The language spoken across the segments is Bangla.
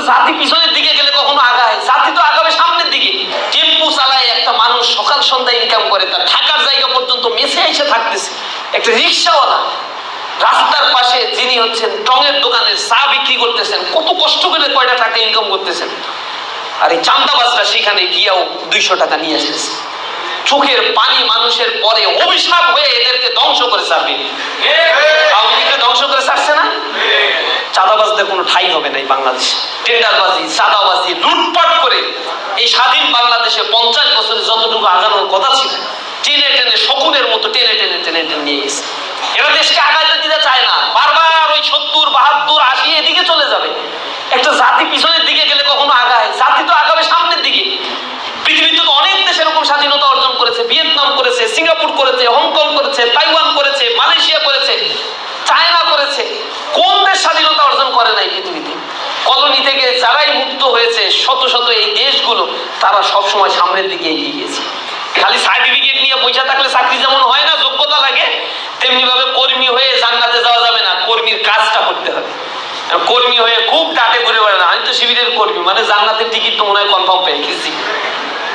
জাতি পিছনের দিকে গেলে কখনো আগায়, জাতি তো আগাবে সামনের দিকে। টেম্পু চালায় একটা মানুষ, সকাল সন্ধ্যা ইনকাম করে, তার থাকার জায়গা পর্যন্ত মেসে এসে থাকতেছে। একটা রিক্সাওয়ালা রাস্তার পাশে যিনি হচ্ছেন টঙের দোকানে চা বিক্রি করতেছেন, কত কষ্ট করে কয়টা টাকা ইনকাম করতেছেন। আর এই চান্দাবাজরা সেখানে গিয়াও 200 টাকা নিয়ে আসতেছে। চোখের পানি মানুষের পরে অভিশাপ হয়ে এদেরকে ধ্বংস করে ছাড়বে। আওয়ামী লীগকে ধ্বংস করে ছাড়ছে না? চাঁদাবাজদের কোনো ঠাই হবে না এই বাংলাদেশে। টেন্ডারবাজি, চাঁদাবাজি, লুটপাট করে এই স্বাধীন বাংলাদেশে 50 বছরে যতটুকু আগানোর কথা ছিল, টেনে টেনে শকুনের মতো টেনে টেনে টেনে টেনে নিয়ে গেছে। এরা দেশকে আগাইতে দিতে চায় না, বারবার ওই 70, 72, 80 এদিকে চলে যাবে। একটা জাতি পিছনের দিকে গেলে কখনো আগায়, জাতি তো আগাবে সামনের দিকে। পৃথিবীতে তো অনেক দেশ এরকম স্বাধীনতা অর্জন করেছে, ভিয়েতনাম করেছে, সিঙ্গাপুর করেছে, হংকং করেছে, তাইওয়ান করেছে, মালয়েশিয়া করেছে, চায়না করেছে। কোন দেশ স্বাধীনতা অর্জন করে নাই পৃথিবীতে? কলোনি থেকে যারাই মুক্ত হয়েছে শত শত এই দেশগুলো, তারা সবসময় সামনের দিকে এগিয়ে গিয়েছে। খালি সার্টিফিকেট নিয়ে বসে থাকলে চাকরি যেমন হয় না, যোগ্যতা লাগে, তেমনি ভাবে কর্মী হয়ে জান্নাতে যাওয়া যাবে না, কর্মীর কাজটা করতে হবে। কর্মী হয়ে খুব ডাকে ঘুরে বেড়ানো, আমি তো শিবিরের কর্মী, মানে জান্নাতের টিকিট তো মনে হয় কনফার্ম পেয়ে গেছি।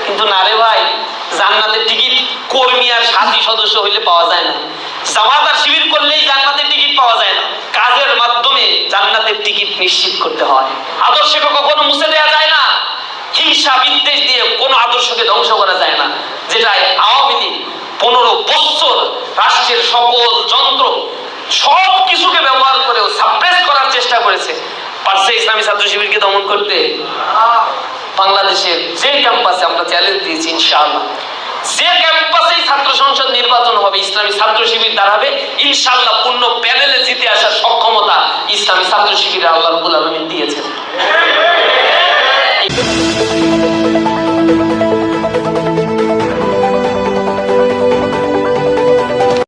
কিন্তু না রে ভাই, জান্নাতের টিকিট কর্মী আর সাথী সদস্য হইলে পাওয়া যায় না। জামাত আর শিবির করলেই জান্নাতের টিকিট পাওয়া যায় না। কাজের মাধ্যমে জান্নাতের টিকিট নিশ্চিত করতে হয়। আদর্শকে কখনো মুছে দেওয়া যায় না। হিংসা বিদ্বেষ দিয়ে কোনো আদর্শকে ধ্বংস করা যায় না। যেটাই আওয়ামী লীগ 15 বছর রাষ্ট্রের সকল যন্ত্র সব কিছুকে ব্যবহার করেও সাপ্রেস করার চেষ্টা করেছে, পারছে ইসলামী ছাত্র শিবিরকে দমন করতে? বাংলাদেশের যে ক্যাম্পাসে আমরা চ্যালেঞ্জ দিয়েছি, ইনশাআল্লাহ যে ক্যাম্পাসেই ছাত্র সংসদ নির্বাচন হবে, ইসলামী ছাত্র শিবির দাঁড়াবে, ইনশাআল্লাহ পূর্ণ প্যানেলে জিতে আসার সক্ষমতা ইসলামী ছাত্র শিবিরে আল্লাহ রাব্বুল আলামিন দিয়েছেন।